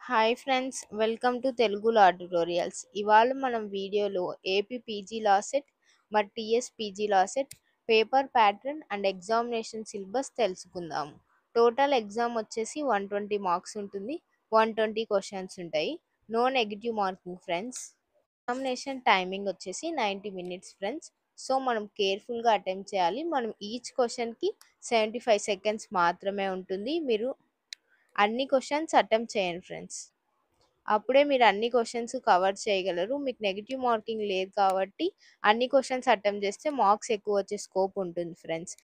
Hi friends, welcome to Telugu law tutorials. ఇవాళ మనం వీడియోలో ఏపీ పీజీ లా సెట్ మరి TS PG law CET paper pattern and examination syllabus తెలుసుకుందాము. Total exam వచ్చేసి 120 marks ఉంటుంది. 120 questions ఉంటాయి. No negative marking friends. Examination timing వచ్చేసి 90 minutes friends. So మనం కేర్ఫుల్గా అటెంప్ట్ చేయాలి. మనం ఈచ్ క్వశ్చన్కి 75 సెకండ్స్ మాత్రమే ఉంటుంది. మీరు అన్ని క్వశ్చన్స్ అటెంప్ట్ చేయండి ఫ్రెండ్స్. అప్పుడే మీరు అన్ని క్వశ్చన్స్ కవర్ చేయగలరు. మీకు నెగిటివ్ మార్కింగ్ లేదు కాబట్టి అన్ని క్వశ్చన్స్ అటెంప్ట్ చేస్తే మార్క్స్ ఎక్కువ వచ్చే స్కోప్ ఉంటుంది ఫ్రెండ్స్.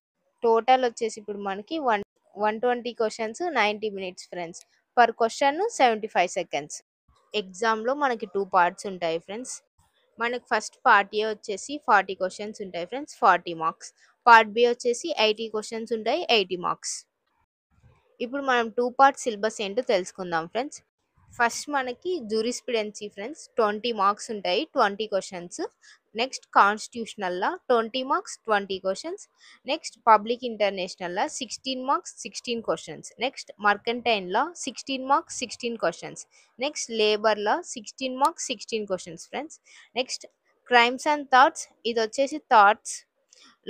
టోటల్ వచ్చేసి ఇప్పుడు మనకి 120 questions 90 minutes friends. Per question 75 seconds. ఎగ్జామ్లో మనకి 2 పార్ట్స్ ఉంటాయి ఫ్రెండ్స్. మనకి ఫస్ట్ పార్ట్ ఏ వచ్చేసి 40 క్వశ్చన్స్ ఉంటాయి ఫ్రెండ్స్, 40 మార్క్స్. పార్ట్ బి వచ్చేసి 80 క్వశ్చన్స్ ఉంటాయి, 80 మార్క్స్. ఇప్పుడు మనం 2 పార్ట్ సిలబస్ ఏంటో తెలుసుకుందాం ఫ్రెండ్స్. ఫస్ట్ మనకి జూరిస్ప్రుడెన్సీ ఫ్రెండ్స్, 20 మార్క్స్ ఉంటాయి, 20 questions. Next constitutional law 20 marks, 20 questions. Next public international law 16 marks, 16 questions. Next mercantile law 16 marks, 16 questions. Next labour law 16 marks, 16 questions friends. Next crimes and torts, ఇది వచ్చేసి thoughts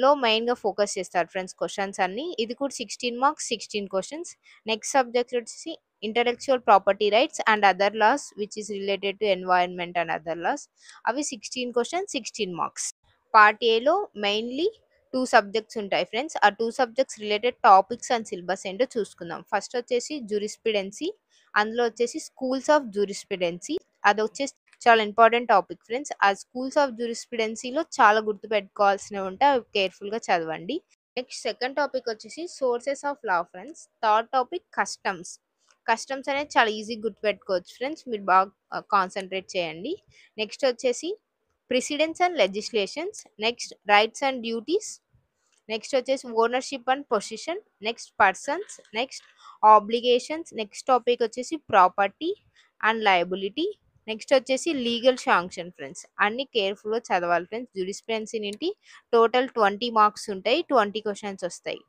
లో మెయిన్గా focus చేస్తారు friends questions అన్ని. ఇది కూడా 16 marks, 16 questions. Next subject వచ్చేసి intellectual property rights and other loss which is related to environment and other loss. అవి 16 క్వశ్చన్స్, 16 మార్క్స్. పార్ట్ ఏలో మెయిన్లీ 2 సబ్జెక్ట్స్ ఉంటాయి ఫ్రెండ్స్. ఆ 2 subjects related topics and syllabus ఏంటో చూసుకుందాం. ఫస్ట్ వచ్చేసి జూరిస్ప్రుడెన్సీ, అందులో వచ్చేసి స్కూల్స్ ఆఫ్ జూరిస్ప్రుడెన్సీ. అది వచ్చేసి చాలా ఇంపార్టెంట్ టాపిక్ ఫ్రెండ్స్. ఆ స్కూల్స్ ఆఫ్ జూరిస్ప్రుడెన్సీలో చాలా గుర్తుపెట్టుకోవాల్సినవి ఉంటాయి, అవి కేర్ఫుల్గా చదవండి. నెక్స్ట్ సెకండ్ టాపిక్ వచ్చేసి sources of law friends. Third topic customs. Customs అనేది చాలా ఈజీగా గుర్తుపెట్టుకోవచ్చు ఫ్రెండ్స్, మీరు బాగా కాన్సన్ట్రేట్ చేయండి. నెక్స్ట్ వచ్చేసి precedents and legislations. Next rights and duties. Next వచ్చేసి ownership and possession. Next persons. Next obligations. Next topic వచ్చేసి ప్రాపర్టీ అండ్ లయబిలిటీ. నెక్స్ట్ వచ్చేసి లీగల్ శాంక్షన్ ఫ్రెండ్స్. అన్ని కేర్ఫుల్గా చదవాలి ఫ్రెండ్స్. జూరిస్ప్రుడెన్సీ నుండి టోటల్ 20 మార్క్స్ ఉంటాయి, 20 క్వశ్చన్స్ వస్తాయి.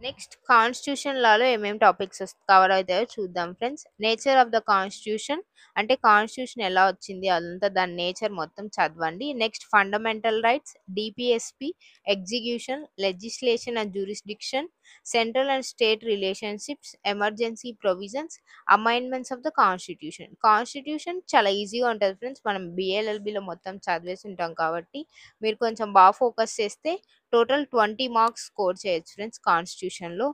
నెక్స్ట్ కాన్స్టిట్యూషన్ లాలో ఏమేమి టాపిక్స్ కవర్ అవుతాయో చూద్దాం friends. Nature of the constitution, అంటే కాన్స్టిట్యూషన్ ఎలా వచ్చింది అదంతా, దాని నేచర్ మొత్తం చదవండి. Next fundamental rights, DPSP, execution, legislation and jurisdiction, central and state relationships, emergency provisions, amendments of the constitution. Constitution చాలా ఈజీగా ఉంటుంది ఫ్రెండ్స్, మనం బిఎల్ఎల్బిలో మొత్తం చదివేసి ఉంటాం కాబట్టి మీరు కొంచెం బాగా ఫోకస్ చేస్తే టోటల్ 20 మార్క్స్ స్కోర్ చేయొచ్చు ఫ్రెండ్స్ కాన్స్టిట్యూషన్లో.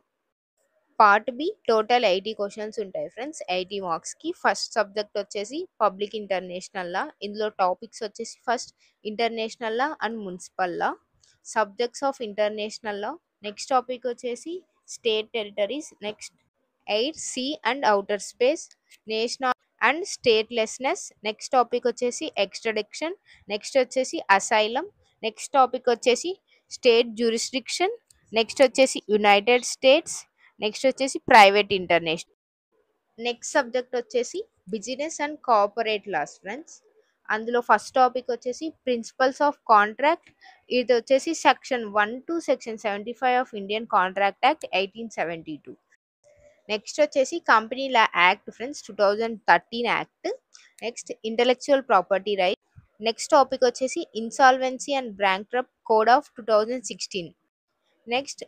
పార్ట్ బి టోటల్ 80 క్వశ్చన్స్ ఉంటాయి ఫ్రెండ్స్, 80 మార్క్స్కి. ఫస్ట్ సబ్జెక్ట్ వచ్చేసి పబ్లిక్ ఇంటర్నేషనల్ లా. ఇందులో టాపిక్స్ వచ్చేసి first international law and municipal law. Subjects of international law. Next topic వచ్చేసి state territories. Next air, sea and outer space, national and statelessness. Next topic వచ్చేసి extradition. Next వచ్చేసి asylum. Next topic వచ్చేసి state jurisdiction. Next వచ్చేసి United States. Next వచ్చేసి private international. Next subject వచ్చేసి business and corporate laws friends. అందులో first topic వచ్చేసి principles of contract. ఇది వచ్చేసి section 1 to section 75 of Indian contract act 1872. Next వచ్చేసి company law act friends, 2013 act. Next intellectual property right. Next topic వచ్చేసి insolvency and bankrupt code of 2016. Next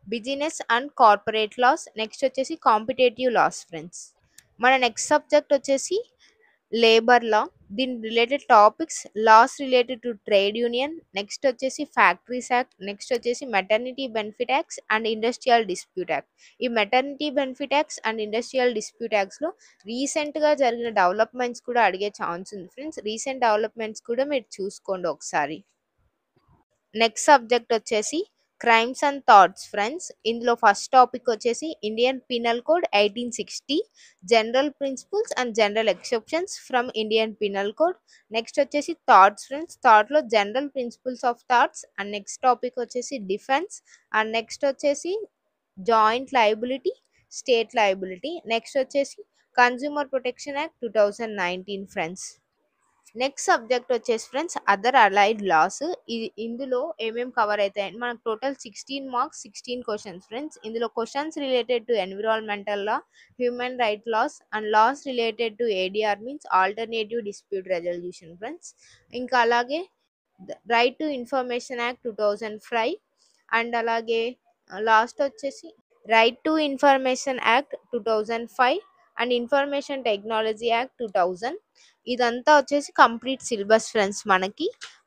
business and corporate laws. Next వచ్చేసి competitive laws friends. మన next subject వచ్చేసి labour law. దీని related topics loss related to trade union. Next వచ్చేసి factories act. Next వచ్చేసి maternity benefit acts and industrial dispute act. ఈ maternity benefit acts and industrial dispute యాక్ట్స్లో రీసెంట్గా జరిగిన developments కూడా అడిగే ఛాన్స్ ఉంది ఫ్రెండ్స్. రీసెంట్ డెవలప్మెంట్స్ కూడా మీరు చూసుకోండి ఒకసారి. నెక్స్ట్ సబ్జెక్ట్ వచ్చేసి క్రైమ్స్ అండ్ థాట్స్ ఫ్రెండ్స్. ఇందులో ఫస్ట్ టాపిక్ వచ్చేసి Indian penal code 1860, general principles and general exceptions from Indian penal code. Next వచ్చేసి థాట్స్ ఫ్రెండ్స్. థాట్లో general principles of torts. And next topic వచ్చేసి డిఫెన్స్. అండ్ నెక్స్ట్ వచ్చేసి joint liability, state liability. Next వచ్చేసి consumer protection act 2019 friends. Next subject వచ్చేసి friends other allied laws. ఇందులో ఏమేమి cover అవుతాయంటే మనకు టోటల్ 16 మార్క్స్ 16 క్వశ్చన్స్ ఫ్రెండ్స్. ఇందులో questions related to environmental law, human right laws and laws related to ADR means alternative dispute resolution friends. ఇంకా అలాగే right to information act 2005 and అలాగే last వచ్చేసి right to information act 2005 and information technology act 2000. ఇదంతా వచ్చేసి complete syllabus friends.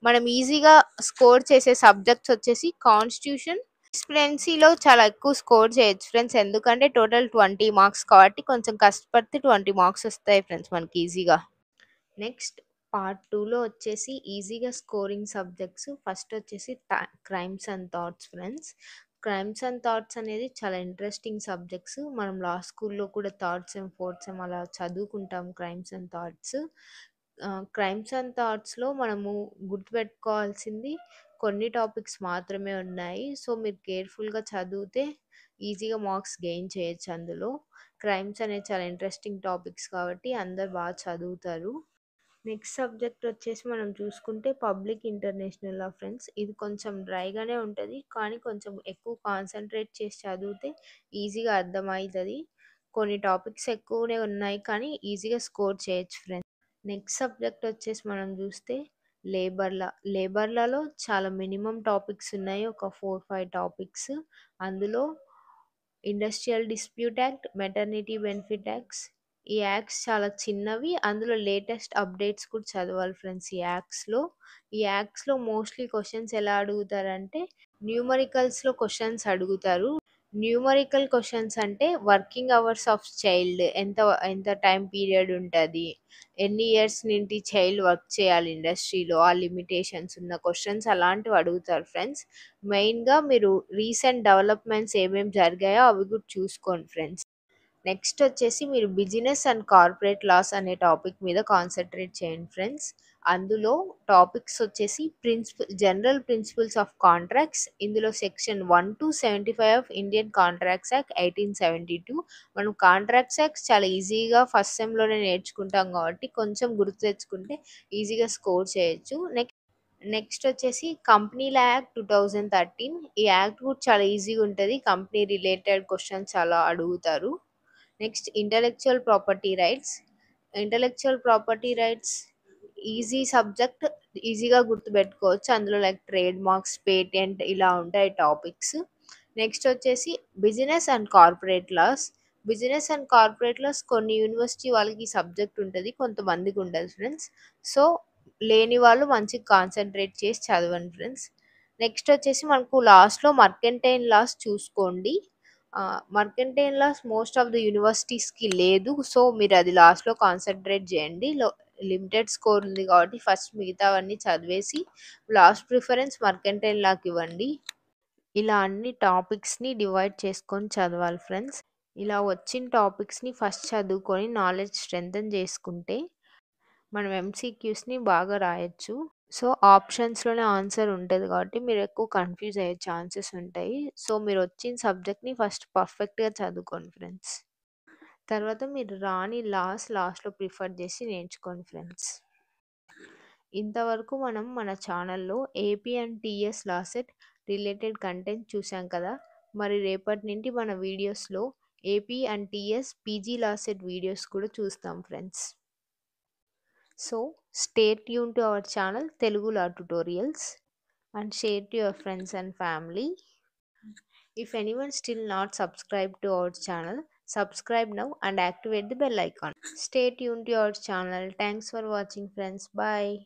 మనం ఈజీగా score చేసే subjects వచ్చేసి కాన్స్టిట్యూషన్ ఎక్స్పీరియన్సీలో చాలా ఎక్కువ స్కోర్ చేయొచ్చు ఫ్రెండ్స్, ఎందుకంటే టోటల్ 20 మార్క్స్ కాబట్టి కొంచెం కష్టపడితే 20 మార్క్స్ వస్తాయి ఫ్రెండ్స్ మనకి ఈజీగా. నెక్స్ట్ పార్ట్ 2లో వచ్చేసి ఈజీగా స్కోరింగ్ సబ్జెక్ట్స్. ఫస్ట్ వచ్చేసి crimes and torts friends. Crimes and thoughts అనేది చాలా ఇంట్రెస్టింగ్ సబ్జెక్ట్స్. మనం లా స్కూల్లో కూడా థర్డ్ సెమ్ ఫోర్త్ సెమ్ అలా చదువుకుంటాం crimes and torts. Crimes and థాట్స్లో మనము గుర్తుపెట్టుకోవాల్సింది కొన్ని టాపిక్స్ మాత్రమే ఉన్నాయి. సో మీరు కేర్ఫుల్గా చదివితే ఈజీగా మార్క్స్ గెయిన్ చేయొచ్చు అందులో. క్రైమ్స్ అనేది చాలా ఇంట్రెస్టింగ్ టాపిక్స్ కాబట్టి అందరు బాగా చదువుతారు. నెక్స్ట్ సబ్జెక్ట్ వచ్చేసి మనం చూసుకుంటే పబ్లిక్ ఇంటర్నేషనల్ లా ఫ్రెండ్స్. ఇది కొంచెం డ్రైగానే ఉంటుంది కానీ కొంచెం ఎక్కువ కాన్సన్ట్రేట్ చేసి చదివితే ఈజీగా అర్థమవుతుంది. కొన్ని టాపిక్స్ ఎక్కువనే ఉన్నాయి కానీ ఈజీగా స్కోర్ చేయొచ్చు ఫ్రెండ్స్. నెక్స్ట్ సబ్జెక్ట్ వచ్చేసి మనం చూస్తే లేబర్లలో చాలా మినిమం టాపిక్స్ ఉన్నాయి, ఒక 4-5 టాపిక్స్. అందులో industrial dispute act, maternity benefit acts. ఈ యాక్ట్స్ చాలా చిన్నవి, అందులో లేటెస్ట్ అప్డేట్స్ కూడా చదవాలి ఫ్రెండ్స్. ఈ యాక్ట్స్లో మోస్ట్లీ క్వశ్చన్స్ ఎలా అడుగుతారంటే న్యూమరికల్స్లో క్వశ్చన్స్ అడుగుతారు. న్యూమరికల్ క్వశ్చన్స్ అంటే వర్కింగ్ అవర్స్ ఆఫ్ చైల్డ్ ఎంత ఎంత టైం పీరియడ్ ఉంటుంది, ఎన్ని ఇయర్స్ నుండి చైల్డ్ వర్క్ చేయాలి ఇండస్ట్రీలో, ఆ లిమిటేషన్స్ ఉన్న క్వశ్చన్స్ అలాంటివి అడుగుతారు ఫ్రెండ్స్. మెయిన్గా మీరు రీసెంట్ డెవలప్మెంట్స్ ఏమేమి జరిగాయో అవి కూడా చూసుకోండి ఫ్రెండ్స్. నెక్స్ట్ వచ్చేసి మీరు బిజినెస్ అండ్ కార్పొరేట్ లాస్ అనే టాపిక్ మీద కాన్సన్ట్రేట్ చేయండి ఫ్రెండ్స్. అందులో టాపిక్స్ వచ్చేసి జనరల్ ప్రిన్సిపల్స్ ఆఫ్ కాంట్రాక్ట్స్. ఇందులో section 1 to 75 of Indian contracts act 1872. మనం కాంట్రాక్ట్స్ యాక్ట్స్ చాలా ఈజీగా ఫస్ట్ సెమ్లోనే నేర్చుకుంటాం కాబట్టి కొంచెం గుర్తు తెచ్చుకుంటే ఈజీగా స్కోర్ చేయొచ్చు. నెక్స్ట్ వచ్చేసి కంపెనీ లా యాక్ట్ 2013. ఈ యాక్ట్ కూడా చాలా ఈజీగా ఉంటుంది, కంపెనీ రిలేటెడ్ క్వశ్చన్స్ చాలా అడుగుతారు. Next intellectual property rights easy subject, ఈజీగా గుర్తుపెట్టుకోవచ్చు. అందులో లైక్ ట్రేడ్ మార్క్స్, పేటెంట్ ఇలా ఉంటాయి టాపిక్స్. నెక్స్ట్ వచ్చేసి బిజినెస్ అండ్ కార్పొరేట్ లాస్ కొన్ని యూనివర్సిటీ వాళ్ళకి సబ్జెక్ట్ ఉంటుంది, కొంతమందికి ఉండదు ఫ్రెండ్స్. సో లేని వాళ్ళు మంచిగా కాన్సన్ట్రేట్ చేసి చదవండి ఫ్రెండ్స్. నెక్స్ట్ వచ్చేసి మనకు లాస్ట్లో మర్కెంటైన్ లాస్ చూసుకోండి. మర్కెంటైన్ లాస్ మోస్ట్ ఆఫ్ ద యూనివర్సిటీస్కి లేదు, సో మీరు అది లాస్ట్లో కాన్సన్ట్రేట్ చేయండి. లిమిటెడ్ స్కోర్ ఉంది కాబట్టి ఫస్ట్ మిగతావన్నీ చదివేసి లాస్ట్ ప్రిఫరెన్స్ మర్కెంటైన్ లాకి ఇవ్వండి. ఇలా అన్ని టాపిక్స్ని డివైడ్ చేసుకొని చదవాలి ఫ్రెండ్స్. ఇలా వచ్చిన టాపిక్స్ని ఫస్ట్ చదువుకొని నాలెడ్జ్ స్ట్రెంథెన్ చేసుకుంటే మనం ఎంసీక్యూస్ని బాగా రాయొచ్చు. సో ఆప్షన్స్లోనే ఆన్సర్ ఉంటుంది కాబట్టి మీరు ఎక్కువ కన్ఫ్యూజ్ అయ్యే ఛాన్సెస్ ఉంటాయి. సో మీరు వచ్చిన సబ్జెక్ట్ని ఫస్ట్ పర్ఫెక్ట్గా చదువుకోండి ఫ్రెండ్స్. తర్వాత మీరు రాని లాస్ట్లో ప్రిఫర్ చేసి నేర్చుకోండి ఫ్రెండ్స్. ఇంతవరకు మనం మన ఛానల్లో AP and TS LAWCET related content చూసాం కదా. మరి రేపటి నుండి మన వీడియోస్లో AP and TS PG LAWCET videos కూడా చూస్తాం friends. So stay tuned to our channel Telugu Law Tutorials and share to your friends and family. If anyone still not subscribed to our channel, subscribe now and activate the bell icon. Stay tuned to our channel. Thanks for watching friends. Bye.